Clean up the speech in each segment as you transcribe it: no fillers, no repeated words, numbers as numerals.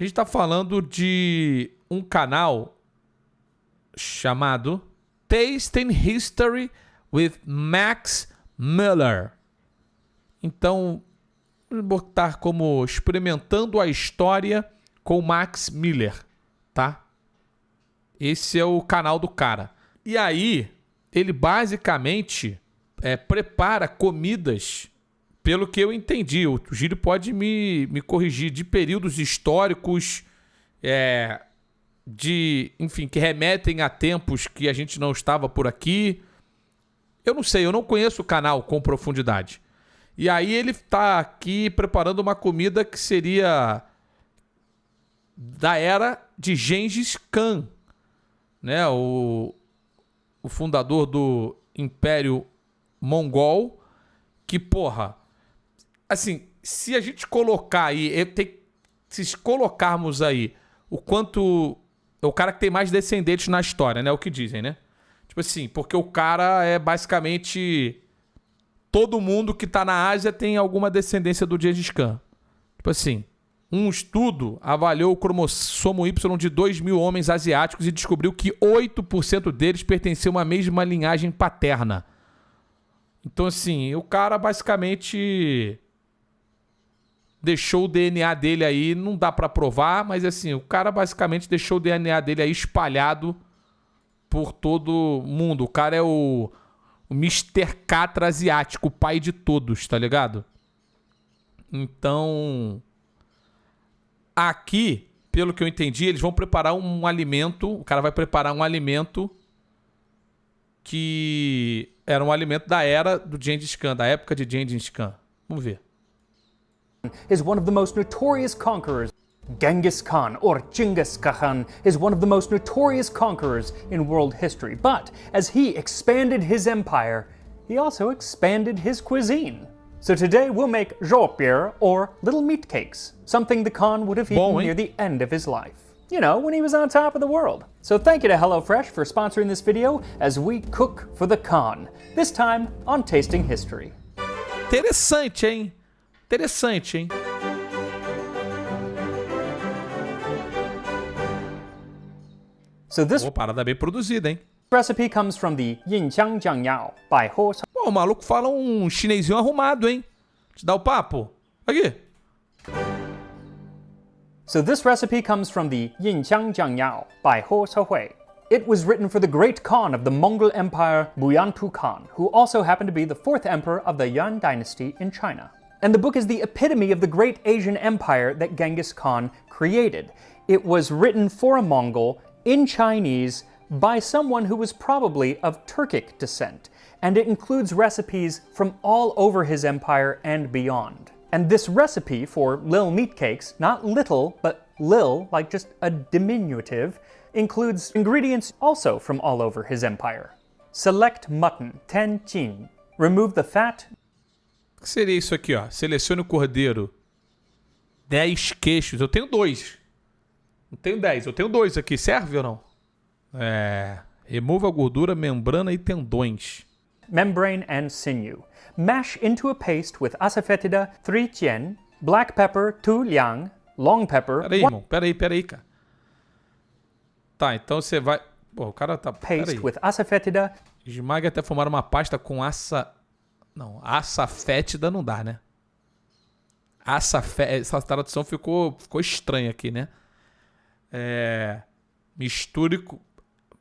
A gente tá falando de um canal chamado Tasting History with Max Miller. Então, vamos botar como experimentando a história com Max Miller, tá? Esse é o canal do cara. E aí, ele basicamente prepara comidas, pelo que eu entendi. O Gílio pode me corrigir, de períodos históricos, enfim, que remetem a tempos que a gente não estava por aqui. Eu não sei, eu não conheço o canal com profundidade. E aí ele está aqui preparando uma comida que seria da era de Genghis Khan, né? O fundador do Império Mongol, que, porra, assim, se a gente colocar aí, se colocarmos aí o quanto é o cara que tem mais descendentes na história, né? O que dizem, né? Tipo assim, porque o cara é basicamente todo mundo que tá na Ásia tem alguma descendência do Genghis Khan. Tipo assim, um estudo avaliou o cromossomo Y de 2.000 homens asiáticos e descobriu que 8% deles pertenciam à mesma linhagem paterna. Então, assim, o cara basicamente deixou o DNA dele aí, não dá pra provar, mas assim, o cara basicamente deixou o DNA dele aí espalhado por todo mundo. O cara é o Mr. Catra asiático, o pai de todos, tá ligado? Então, aqui, pelo que eu entendi, eles vão preparar um alimento, o cara vai preparar um alimento que era um alimento da era do Genghis Khan, da época de Genghis Khan. Vamos ver. Is one of the most notorious conquerors. Genghis Khan, or Genghis Khan, is one of the most notorious conquerors in world history. But as he expanded his empire, he also expanded his cuisine. So today we'll make jopir, or little meat cakes, something the Khan would have eaten near the end of his life. You know, when he was on top of the world. So thank you to HelloFresh for sponsoring this video as we cook for the Khan, this time on Tasting History. Interessante, hein? Interessante, hein? So this parada bem produzida, hein? recipe comes from the Yinqiang Jiangyao by Ho. Pô, o maluco fala um chinesinho arrumado, hein? Te dá o papo. Aqui. So this recipe comes from the Yinqiang Jiangyao by Ho Shaohui. It was written for the great Khan of the Mongol Empire, Buyantu Khan, who also happened to be the fourth emperor of the Yuan dynasty in China. And the book is the epitome of the great Asian empire that Genghis Khan created. It was written for a Mongol in Chinese by someone who was probably of Turkic descent, and it includes recipes from all over his empire and beyond. And this recipe for lil meat cakes, not little, but lil, like just a diminutive, includes ingredients also from all over his empire. Select mutton, 10 qin. Remove the fat. O que seria isso aqui, ó? Selecione o cordeiro. 10 queixos. Eu tenho 2. Não tenho 10, eu tenho 2 aqui. Serve ou não? Remova a gordura, membrana e tendões. Membrane and sinew. Mash into a paste with asafoetida, 3 qian, black pepper, 2 liang, long pepper... Peraí, irmão. Peraí, cara. Tá, então você vai... Pô, o cara tá... Paste with asafoetida. Esmague até formar uma pasta com Não, açafétida não dá, né? Essa tradução ficou estranha aqui, né? Misture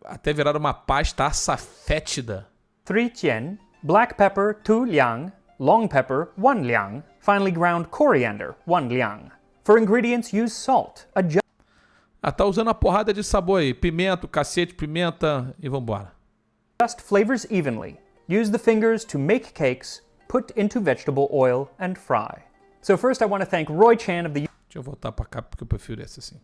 até virar uma pasta açafétida. 3 qian, black pepper, 2 liang, long pepper, 1 liang, finely ground coriander, 1 liang. For ingredients, use salt. Tá usando a porrada de sabor aí. Pimenta, cacete, pimenta e vambora. Adjust flavors evenly. Use the fingers to make cakes, put into vegetable oil, and fry. So first I want to thank Roy Chan of the Deixa eu voltar pra cá porque eu prefiro essa assim.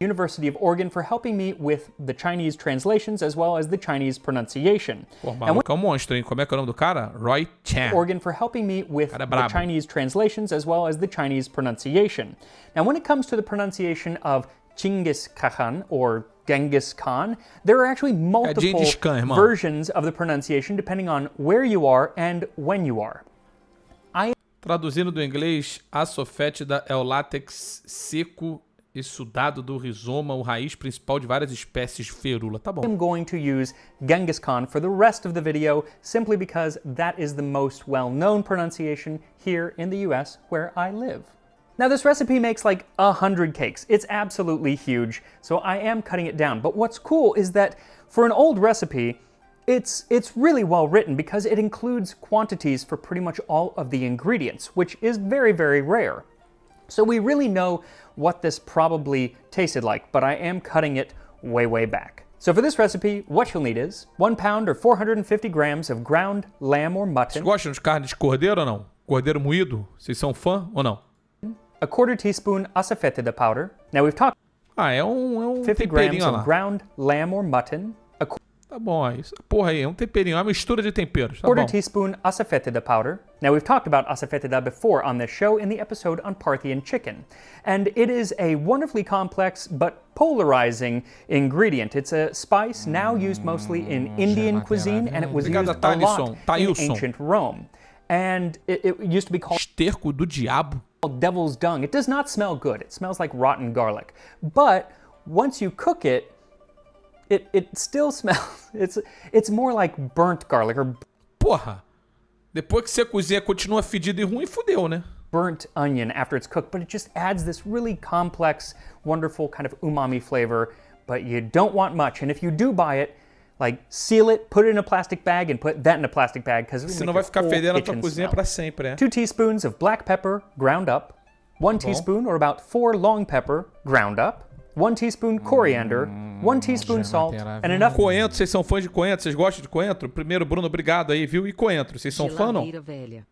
University of Oregon for helping me with the Chinese translations as well as the Chinese pronunciation. Pô, maluco é um monstro, hein? Como é que é o nome do cara? Roy Chan. Oregon for helping me with the Chinese translations as well as the Chinese pronunciation. Now when it comes to the pronunciation of Genghis Khan or Genghis Khan, there are actually multiple versions of the pronunciation depending on where you are and when you are. Traduzindo do inglês, a sofétida é o látex seco e sudado do rizoma, o raiz principal de várias espécies de ferula. Tá bom. I'm going to use Genghis Khan for the rest of the video simply because that is the most well-known pronunciation here in the US where I live. Now this recipe makes like 100 cakes. It's absolutely huge, so I am cutting it down. But what's cool is that for an old recipe, it's really well written because it includes quantities for pretty much all of the ingredients, which is very, very rare. So we really know what this probably tasted like, but I am cutting it way, way back. So for this recipe, what you'll need is 1 pound or 450 grams of ground lamb or mutton. Vocês gostam de carne de cordeiro ou não? Cordeiro moído? Vocês são fã ou não? A quarter teaspoon asafoetida powder. Now we've talked É um 50 grams temperinho lá. of ground lamb or mutton. A Tá bom, isso. Porra aí, é um temperinho, é uma mistura de temperos. Tá quarter bom. teaspoon asafoetida powder. Now we've talked about asafoetida before on this show in the episode on Parthian chicken. And it is a wonderfully complex but polarizing ingredient. It's a spice now used mostly in Indian cuisine, and it was used a lot in ancient Rome. And it used to be called Esterco do diabo. devil's dung. It does not smell good. It smells like rotten garlic. But once you cook it, it still smells. It's more like burnt garlic or Porra, depois que você cozinha, continua fedido e ruim, fudeu, né? burnt onion after it's cooked, but it just adds this really complex, wonderful kind of umami flavor, but you don't want much. And if you do buy it, like seal it, put it in a plastic bag, and put that in a plastic bag because Senão vai ficar fedendo a tua cozinha pra sempre, né? 2 teaspoons of black pepper ground up, 1 teaspoon or about 4 long pepper ground up, 1 teaspoon coriander, 1 teaspoon salt, and enough Coentro, vocês são fãs de coentro? Vocês gostam de coentro? Primeiro, Bruno, obrigado aí, viu? E coentro, vocês são fã ou não?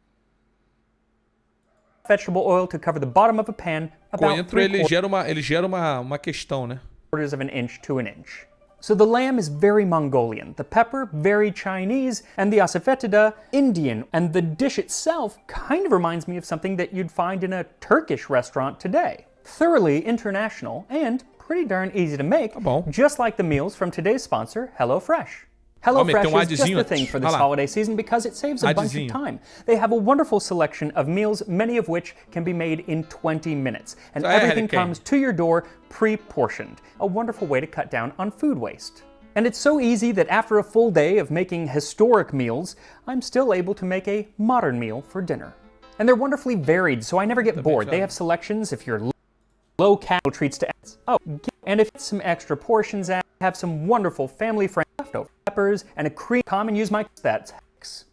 vegetable oil to cover the bottom of a pan about Coentro, ele gera uma questão, né? 3/4 of an inch to an inch. So the lamb is very Mongolian, the pepper very Chinese, and the asafoetida Indian. And the dish itself kind of reminds me of something that you'd find in a Turkish restaurant today. Thoroughly international and pretty darn easy to make, just like the meals from today's sponsor, HelloFresh. HelloFresh is just the thing for this holiday season because it saves a bunch of time. They have a wonderful selection of meals, many of which can be made in 20 minutes. And everything comes to your door pre-portioned. A wonderful way to cut down on food waste. And it's so easy that after a full day of making historic meals, I'm still able to make a modern meal for dinner. And they're wonderfully varied, so I never get bored. They have selections if you're low-cal treats to add. Oh, and if some extra portions add, have some wonderful family-friendly leftover peppers and a cream. Come and use my that's hex.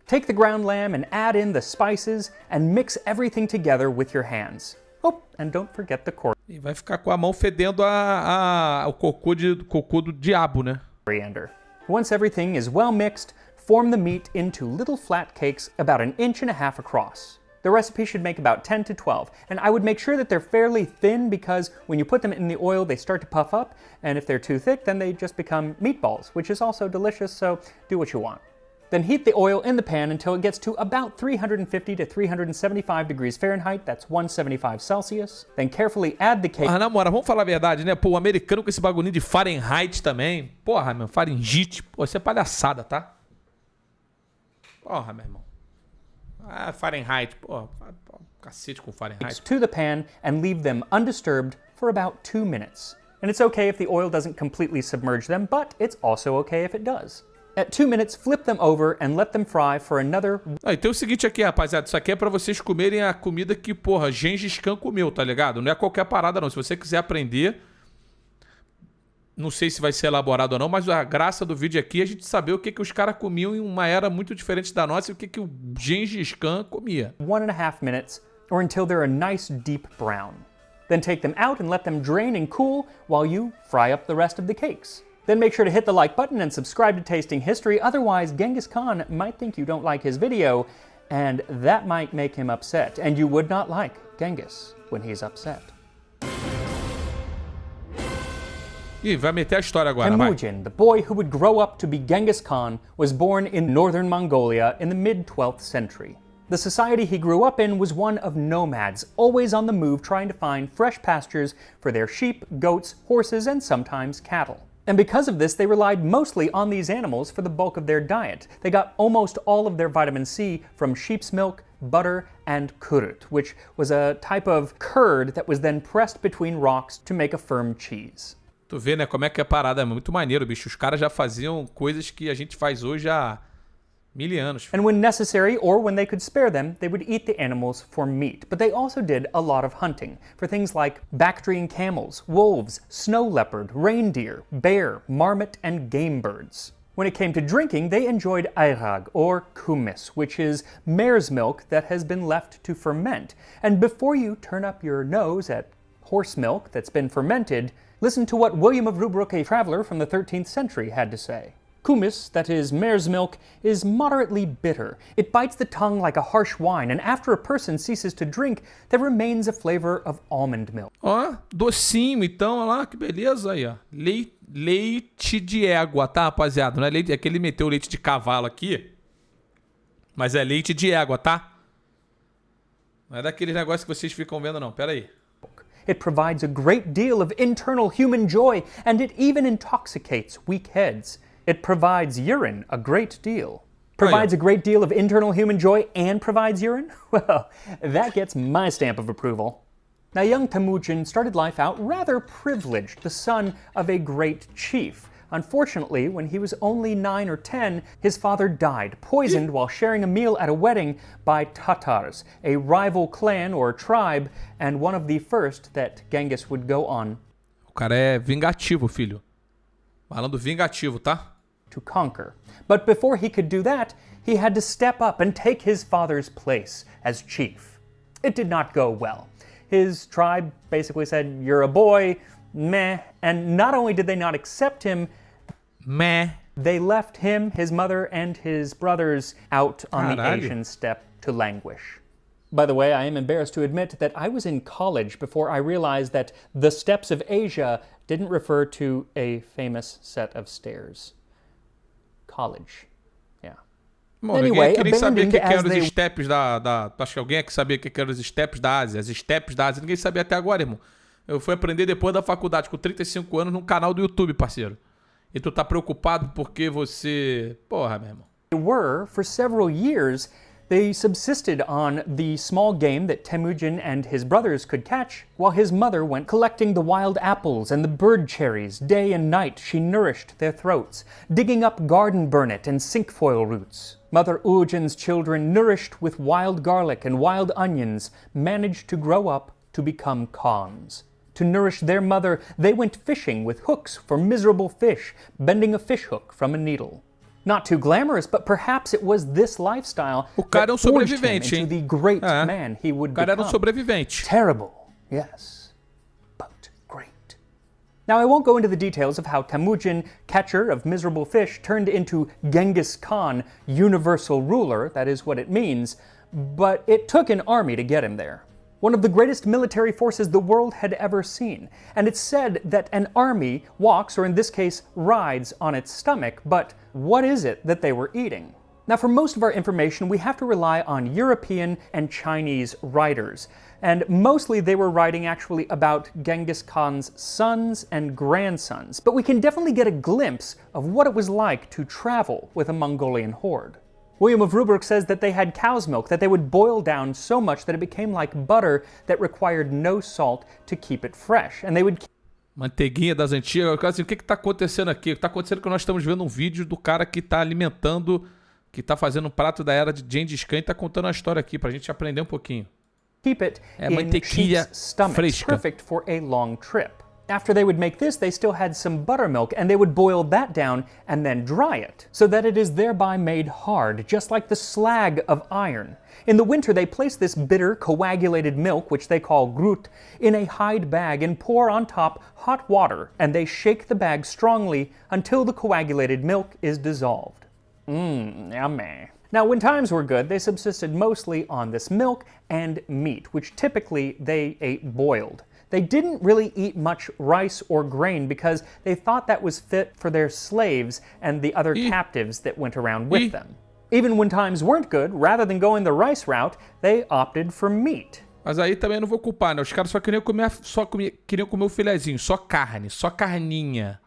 Take the ground lamb and add in the spices and mix everything together with your hands. Oh, and don't forget the E vai ficar com a mão fedendo o cocô do diabo, né? Coriander. Once everything is well mixed, form the meat into little flat cakes about 1.5 inches across. The recipe should make about 10 to 12, and I would make sure that they're fairly thin because when you put them in the oil, they start to puff up, and if they're too thick, then they just become meatballs, which is also delicious, so do what you want. Then heat the oil in the pan until it gets to about 350 to 375 degrees Fahrenheit, that's 175 Celsius. Then carefully add the cake. Namora, vamos falar a verdade, né? Pô, o americano com esse bagulho de Fahrenheit também. Porra, meu, Fahrenheit, pô, isso é palhaçada, tá? Porra, meu irmão. Fahrenheit, pô, cacete com Fahrenheit. To the pan and leave them undisturbed for about 2 minutes. And it's okay if the oil doesn't completely submerge them, but it's also okay if it does. At 2 minutes, flip them over and let them fry for another... E tem o seguinte aqui, rapaziada, isso aqui é pra vocês comerem a comida que, porra, Genghis Khan comeu, tá ligado? Não é qualquer parada não, se você quiser aprender... Não sei se vai ser elaborado ou não, mas a graça do vídeo aqui é a gente saber o que os caras comiam em uma era muito diferente da nossa e o que o Genghis Khan comia. 1.5 minutes, or until they're a nice deep brown. Then take them out and let them drain and cool while you fry up the rest of the cakes. Then make sure to hit the like button and subscribe to Tasting History, otherwise Genghis Khan might think you don't like his video, and that might make him upset. And you would not like Genghis when he's upset. Ih, vai meter a história agora, Temujin, the boy who would grow up to be Genghis Khan, was born in northern Mongolia in the mid-12th century. The society he grew up in was one of nomads, always on the move trying to find fresh pastures for their sheep, goats, horses, and sometimes cattle. And because of this, they relied mostly on these animals for the bulk of their diet. They got almost all of their vitamin C from sheep's milk, butter, and kurut, which was a type of curd that was then pressed between rocks to make a firm cheese. Tu vê, né, como é que é a parada. É muito maneiro, bicho. Os caras já faziam coisas que a gente faz hoje há 1000 anos. And when necessary, or when they could spare them, they would eat the animals for meat. But they also did a lot of hunting, for things like Bactrian camels, wolves, snow leopard, reindeer, bear, marmot, and game birds. When it came to drinking, they enjoyed airag, or kumis, which is mare's milk that has been left to ferment. And before you turn up your nose at horse milk that's been fermented, listen to what William of Rubruck, a traveler from the 13th century, had to say. Kumis, that is mare's milk, is moderately bitter. It bites the tongue like a harsh wine, and after a person ceases to drink, there remains a flavor of almond milk. Ó, docinho então, olha lá, que beleza aí, ó. Leite de égua, tá, rapaziada? Não é leite, é que ele meteu leite de cavalo aqui, mas é leite de égua, tá? Não é daqueles negócios que vocês ficam vendo, não. Pera aí. It provides a great deal of internal human joy, and it even intoxicates weak heads. It provides urine a great deal. Provides a great deal of internal human joy and provides urine? Well, that gets my stamp of approval. Now, young Temujin started life out rather privileged, the son of a great chief. Unfortunately, when he was only 9 or 10, his father died, poisoned while sharing a meal at a wedding by Tatars, a rival clan or tribe, and one of the first that Genghis would go on O cara é vingativo, filho. Falando vingativo, tá? to conquer. But before he could do that, he had to step up and take his father's place as chief. It did not go well. His tribe basically said, "You're a boy, meh," and not only did they not accept him, Meh. they left him, his mother, and his brothers out on the Caralho. Asian steppe to languish. By the way, I am embarrassed to admit that I was in college before I realized that the steppes of Asia didn't refer to a famous set of stairs. College. Yeah. Bom, Anyway, ninguém aqui nem sabia o que abandoned eram os as they- estepes da... Acho que alguém aqui sabia o que eram os estepes da Ásia. As estepes da Ásia. Ninguém sabia até agora, irmão. Eu fui aprender depois da faculdade, com 35 anos, num canal do YouTube, parceiro. E tu tá preocupado porque você... Porra, meu irmão. They were, for several years, they subsisted on the small game that Temujin and his brothers could catch, while his mother went collecting the wild apples and the bird cherries. Day and night she nourished their throats, digging up garden burnet and cinquefoil roots. Mother Ujin's children, nourished with wild garlic and wild onions, managed to grow up to become khans. To nourish their mother, they went fishing with hooks for miserable fish, bending a fish hook from a needle. Not too glamorous, but perhaps it was this lifestyle O cara é that forged him sobrevivente, into hein? the great É. man he would O cara era become. sobrevivente. Terrible, yes, but great. Now, I won't go into the details of how Temujin, catcher of miserable fish, turned into Genghis Khan, universal ruler, that is what it means, but it took an army to get him there. One of the greatest military forces the world had ever seen, and it's said that an army walks, or in this case, rides on its stomach, but what is it that they were eating? Now, for most of our information, we have to rely on European and Chinese writers, and mostly they were writing actually about Genghis Khan's sons and grandsons, but we can definitely get a glimpse of what it was like to travel with a Mongolian horde. William of Rubruck says that they had cow's milk that they would boil down so much that it became like butter that required no salt to keep it fresh, and they would Manteiguinha das antigas. Assim, o que tá acontecendo aqui? O que tá acontecendo é que nós estamos vendo um vídeo do cara que tá alimentando, que tá fazendo um prato da era de Genghis Khan e tá contando a história aqui pra gente aprender um pouquinho. keep it in mantequilla sheep's stomachs, fresca. perfect for a long trip. After they would make this, they still had some buttermilk, and they would boil that down and then dry it, so that it is thereby made hard, just like the slag of iron. In the winter, they place this bitter, coagulated milk, which they call grut, in a hide bag and pour on top hot water, and they shake the bag strongly until the coagulated milk is dissolved. Yummy. Now, when times were good, they subsisted mostly on this milk and meat, which typically they ate boiled. They didn't really eat much rice or grain because they thought that was fit for their slaves and the other captives that went around with them. Even when times weren't good, rather than going the rice route, they opted for meat. Mas aí também eu não vou culpar, né? Os caras só queriam comer, queriam comer o filezinho, só carne, só carninha.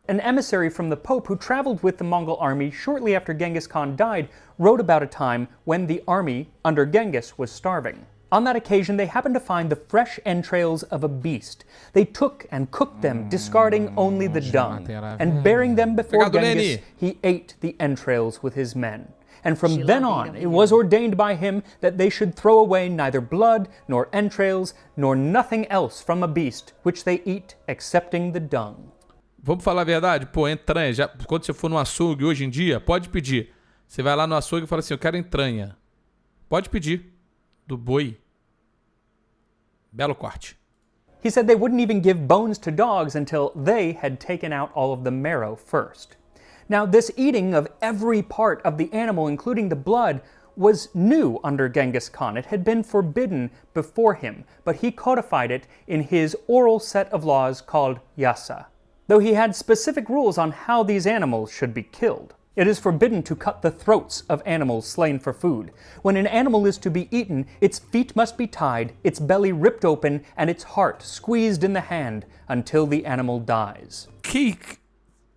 An emissary from the Pope who traveled with the Mongol army shortly after Genghis Khan died wrote about a time when the army under Genghis was starving. On that occasion, they happened to find the fresh entrails of a beast. They took and cooked them, discarding only the dung. And bearing them before Genghis, he ate the entrails with his men. And from then on, it was ordained by him that they should throw away neither blood, nor entrails, nor nothing else from a beast, which they eat, excepting the dung. Vamos falar a verdade? Pô, entranha. Já, quando você for no açougue hoje em dia, pode pedir. Você vai lá no açougue e fala assim, eu quero entranha. Pode pedir. Do boi. Belo corte. He said they wouldn't even give bones to dogs until they had taken out all of the marrow first. Now, this eating of every part of the animal, including the blood, was new under Genghis Khan. It had been forbidden before him, but he codified it in his oral set of laws called essa. Though he had specific rules on how these animals should be killed. It is forbidden to cut the throats of animals slain for food. When an animal is to be eaten, its feet must be tied, its belly ripped open, and its heart squeezed in the hand until the animal dies.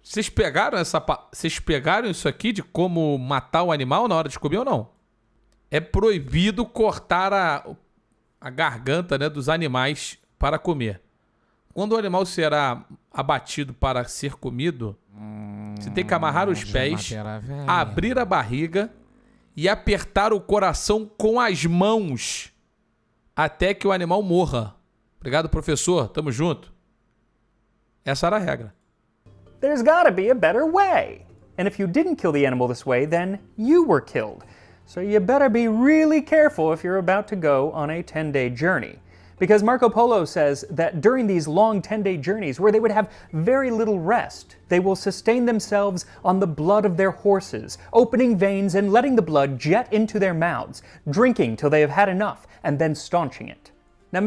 Vocês pegaram isso aqui de como matar o animal na hora de comer ou não? É proibido cortar a garganta, né, dos animais para comer. Quando o animal será abatido para ser comido, você tem que amarrar os pés, abrir a barriga e apertar o coração com as mãos até que o animal morra. Obrigado, professor. Tamo junto. Essa era a regra. There's gotta be a better way. And if you didn't kill the animal this way, then you were killed. So you better be really careful if you're about to go on a 10-day journey. Because Marco Polo says that during these long 10-day journeys, where they would have very little rest, they will sustain themselves on the blood of their horses, opening veins and letting the blood jet into their mouths, drinking till they have had enough, and then staunching it. Now,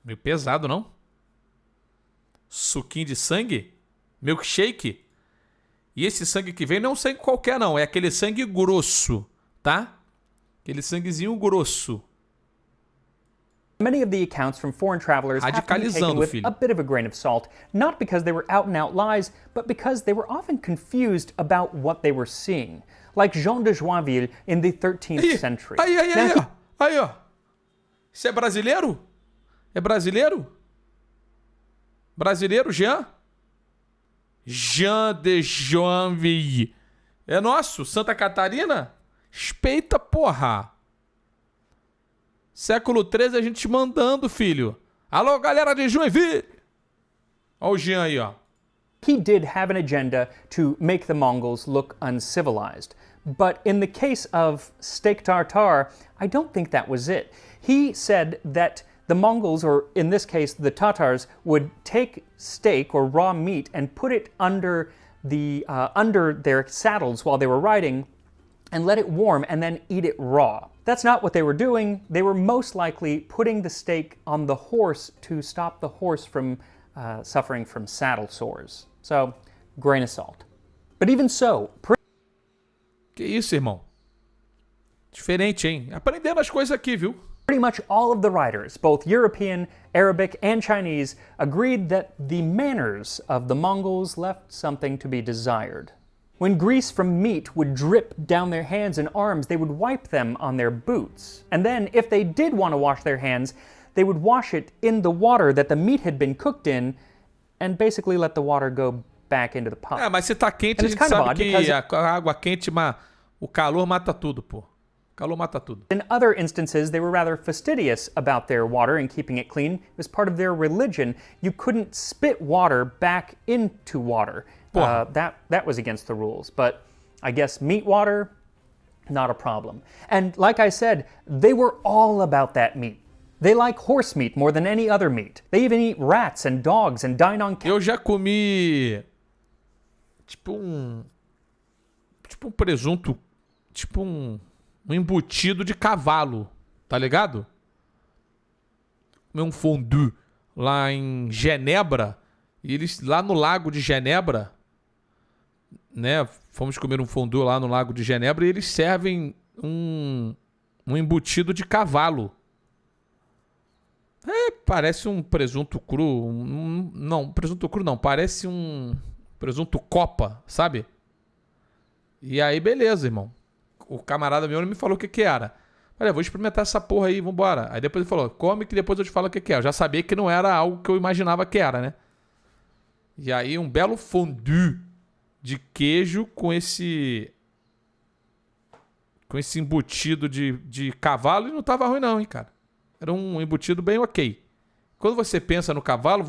meio pesado, não? Suquinho de sangue? Milkshake? E esse sangue que vem não é um sangue qualquer, não. É aquele sangue grosso, tá? Aquele sanguezinho grosso. Many of the accounts from foreign travelers have to be taken with a bit of a grain of salt, not because they were out-and-out lies, but because they were often confused about what they were seeing, like Jean de Joinville in the 13th century. Aí, ó. Isso é brasileiro? É brasileiro? Brasileiro, Jean? Jean de Joinville. É nosso? Santa Catarina? Respeita, porra! Século 13 a gente mandando, filho. Alô, galera de Joinville! Olha o Jean aí, ó. He did have an agenda to make the Mongols look uncivilized. But in the case of steak tartare, I don't think that was it. He said that the Mongols, or in this case the Tatars, would take steak or raw meat and put it under their saddles while they were riding and let it warm and then eat it raw. That's not what they were doing. They were most likely putting the steak on the horse to stop the horse from suffering from saddle sores. So, grain of salt. But even so... Que isso, irmão? Diferente, hein? Aprendendo as coisas aqui, viu? Pretty much all of the writers, both European, Arabic, and Chinese, agreed that the manners of the Mongols left something to be desired. When grease from meat would drip down their hands and arms, they would wipe them on their boots. And then, if they did want to wash their hands, they would wash it in the water that the meat had been cooked in and basically let the water go back into the pot. Mas se tá quente, a gente sabe que a água quente, o calor mata tudo, pô. O calor mata tudo. In other instances, they were rather fastidious about their water and keeping it clean. It was part of their religion. You couldn't spit water back into water. That was against the rules. But I guess meat water, not a problem. And like I said, they were all about that meat. They like horse meat more than any other meat. They even eat rats and dogs and dine on cats. Eu já comi tipo um presunto, tipo um embutido de cavalo, tá ligado? Comi um fondue lá em Genebra, e eles lá no lago de Genebra, né? Fomos comer um fondue lá no lago de Genebra e eles servem um embutido de cavalo. Parece um presunto cru. Não, presunto cru não. Parece um presunto copa, sabe? E aí, beleza, irmão. O camarada meu não me falou o que era. Olha, vou experimentar essa porra aí, vambora. Aí depois ele falou, come que depois eu te falo o que é. Eu já sabia que não era algo que eu imaginava que era, né? E aí um belo fondue de queijo com esse embutido de cavalo. E não tava ruim não, hein, cara. Era um embutido bem ok. Quando você pensa no cavalo,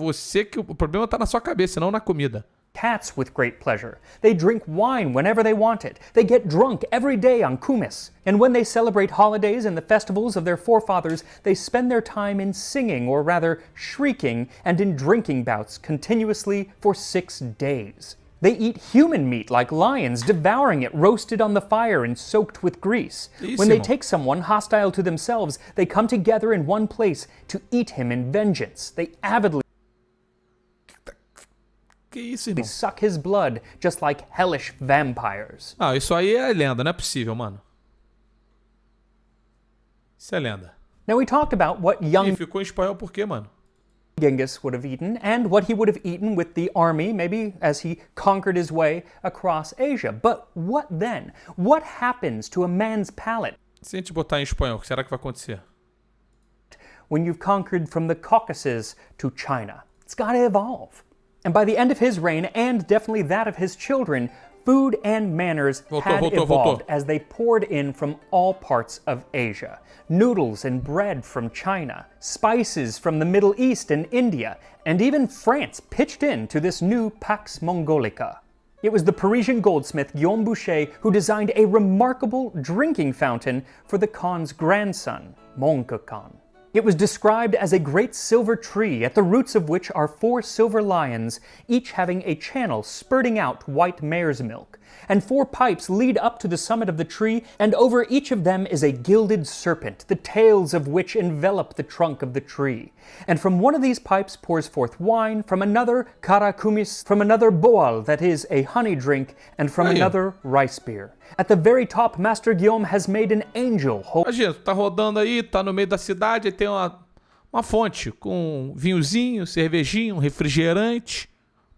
o problema tá na sua cabeça, não na comida. Cats with great pleasure. They drink wine whenever they want it. They get drunk every day on kumis. And when they celebrate holidays and the festivals of their forefathers, they spend their time in singing, or rather shrieking, and in drinking bouts continuously for 6 days. They eat human meat like lions, devouring it roasted on the fire and soaked with grease. When they take someone hostile to themselves, they come together in one place to eat him in vengeance. They avidly Que isso, irmão? suck his blood, just like hellish vampires. Ah, isso aí é lenda, não é possível, mano. Isso é lenda. Now we talked about what young E ficou em espanhol por quê, mano? Genghis would have eaten, and what he would have eaten with the army, maybe as he conquered his way across Asia. But what then? What happens to a man's palate Se a gente botar em espanhol, o que será que vai acontecer? when you've conquered from the Caucasus to China? It's got to evolve. And by the end of his reign, and definitely that of his children, food and manners had evolved as they poured in from all parts of Asia. Noodles and bread from China, spices from the Middle East and India, and even France pitched in to this new Pax Mongolica. It was the Parisian goldsmith Guillaume Boucher who designed a remarkable drinking fountain for the Khan's grandson, Monka Khan. It was described as a great silver tree, at the roots of which are 4 silver lions, each having a channel spurting out white mare's milk. And 4 pipes lead up to the summit of the tree, and over each of them is a gilded serpent, the tails of which envelop the trunk of the tree. And from one of these pipes pours forth wine, from another karakumis, from another boal, that is, a honey drink, and from another rice beer. At the very top, Master Guillaume has made an angel. Imagina, tu tá rodando aí, tá no meio da cidade, aí tem uma fonte com vinhozinho, cervejinho, refrigerante,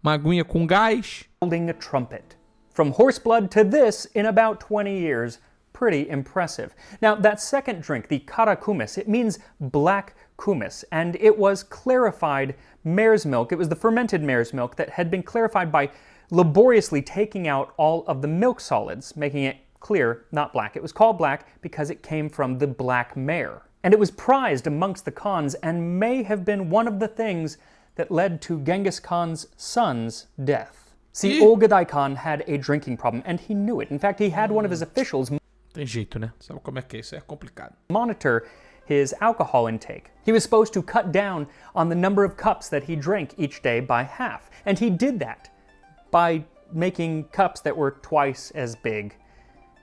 uma aguinha com gás. Holding a trumpet. From horse blood to this in about 20 years. Pretty impressive. Now, that second drink, the karakumis, it means black kumis, and it was clarified mare's milk. It was the fermented mare's milk that had been clarified by laboriously taking out all of the milk solids, making it clear, not black. It was called black because it came from the black mare. And it was prized amongst the Khans and may have been one of the things that led to Genghis Khan's son's death. See, Olgadai Khan had a drinking problem, and he knew it. In fact, he had one of his officials Tem jeito, né? Sabe como é que é? Isso é complicado. monitor his alcohol intake. He was supposed to cut down on the number of cups that he drank each day by half. And he did that by making cups that were twice as big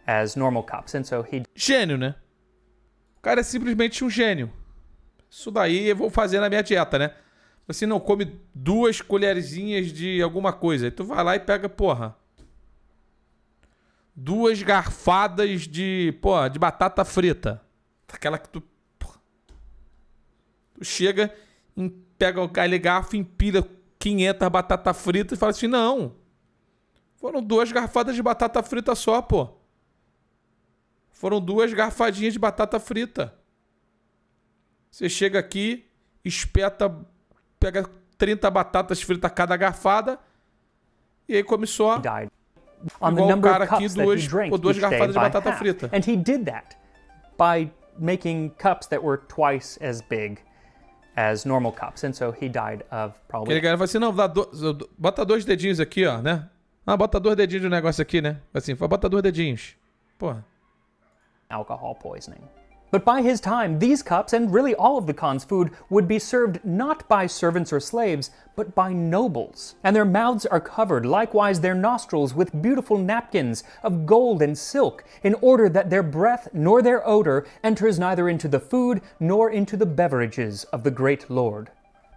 as normal cups. And so he Gênio, né? O cara é simplesmente um gênio. Isso daí eu vou fazer na minha dieta, né? Você não come 2 colherzinhas de alguma coisa. Aí tu vai lá e pega, porra, 2 garfadas de batata frita. Aquela que tu chega, pega aquele garfo, empilha 500 batata frita e fala assim, não. Foram 2 garfadas de batata frita só, pô. Foram 2 garfadinhas de batata frita. Você chega aqui, espeta, pega 30 batatas fritas cada garfada e aí come só. on the Igual o number cara of aqui, cups that he drank duas each day garfas de by batata half. frita. And he did that by making cups that were twice as big as normal cups. And so he died of probably Aquele cara fala assim, não, bota 2 dedinhos aqui, ó, né? Ah, bota 2 dedinhos de negócio aqui, né? Assim, bota 2 dedinhos. Porra. alcohol poisoning. But by his time, these cups, and really all of the Khan's food, would be served not by servants or slaves, but by nobles. And their mouths are covered, likewise their nostrils, with beautiful napkins of gold and silk, in order that their breath nor their odor enters neither into the food nor into the beverages of the great lord.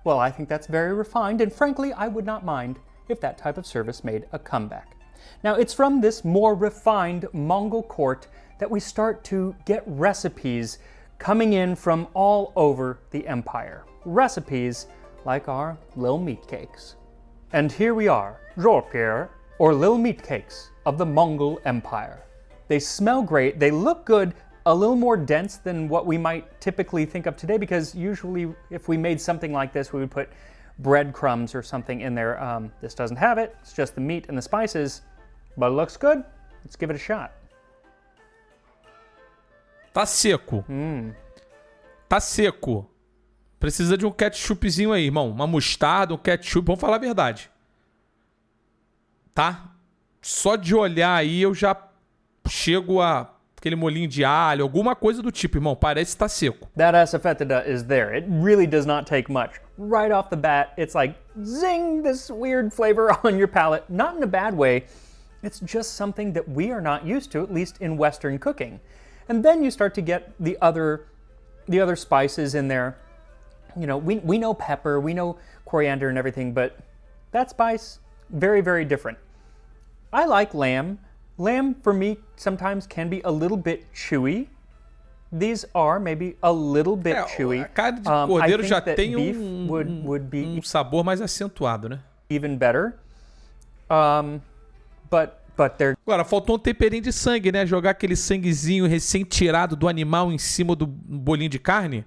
Well, I think that's very refined, and frankly, I would not mind if that type of service made a comeback. Now, it's from this more refined Mongol court that we start to get recipes coming in from all over the empire. recipes like our little meat cakes. And here we are, Zhorpier, or little meat cakes of the Mongol Empire. They smell great, they look good, a little more dense than what we might typically think of today, because usually if we made something like this, we would put breadcrumbs or something in there. This doesn't have it, it's just the meat and the spices, but it looks good. Let's give it a shot. Tá seco. Tá seco. Precisa de um ketchupzinho aí, irmão. Uma mostarda, um ketchup. Vamos falar a verdade. Tá? Só de olhar aí eu já chego a aquele molinho de alho, alguma coisa do tipo, irmão. Parece que tá seco. That asafoetida is there. It really does not take much. Right off the bat, it's like, zing, this weird flavor on your palate. Not in a bad way. It's just something that we are not used to, at least in Western cooking. And then you start to get the other spices in there. You know, we know pepper, we know coriander and everything, but that spice, very, very different. I like lamb. Lamb, for me, sometimes can be a little bit chewy. These are maybe a little bit chewy. A carne de cordeiro já tem would be sabor mais acentuado, né? Even better. But they're... Agora, faltou um temperinho de sangue, né? Jogar aquele sanguezinho recém-tirado do animal em cima do bolinho de carne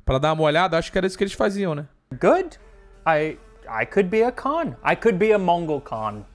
pra dar uma olhada. Acho que era isso que eles faziam, né? Good. I could be a Khan. I could be a Mongol Khan.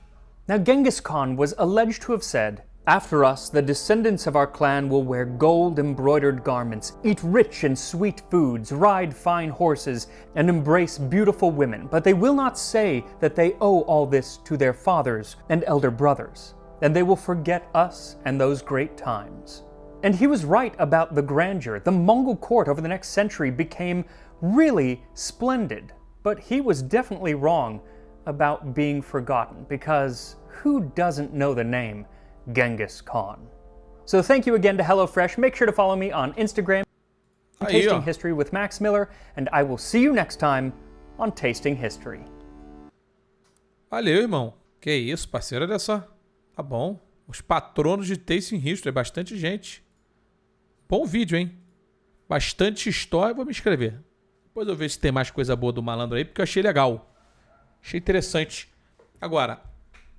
Now, Genghis Khan was alleged to have said, "After us, the descendants of our clan will wear gold-embroidered garments, eat rich and sweet foods, ride fine horses, and embrace beautiful women. But they will not say that they owe all this to their fathers and elder brothers, and they will forget us and those great times." And he was right about the grandeur. The Mongol court over the next century became really splendid. But he was definitely wrong about being forgotten, because who doesn't know the name Genghis Khan? So thank you again to HelloFresh. Make sure to follow me on Instagram, Tasting History with Max Miller, and I will see you next time on Tasting History. Valeu, irmão. Que isso, parceiro, olha só. Tá bom. Os patronos de Tasting History, bastante gente. Bom vídeo, hein? Bastante história, vou me inscrever. Depois eu vejo se tem mais coisa boa do malandro aí, porque eu achei legal. Achei interessante. Agora,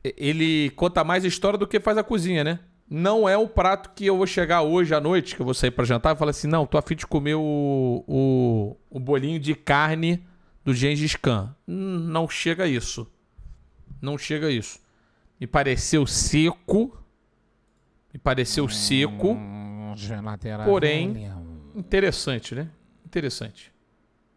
ele conta mais história do que faz a cozinha, né? Não é um prato que eu vou chegar hoje à noite, que eu vou sair pra jantar e falar assim, não, tô a fim de comer o bolinho de carne do Genghis Khan. Não chega a isso. Não chega a isso. Me pareceu seco. Porém, interessante, né? Interessante.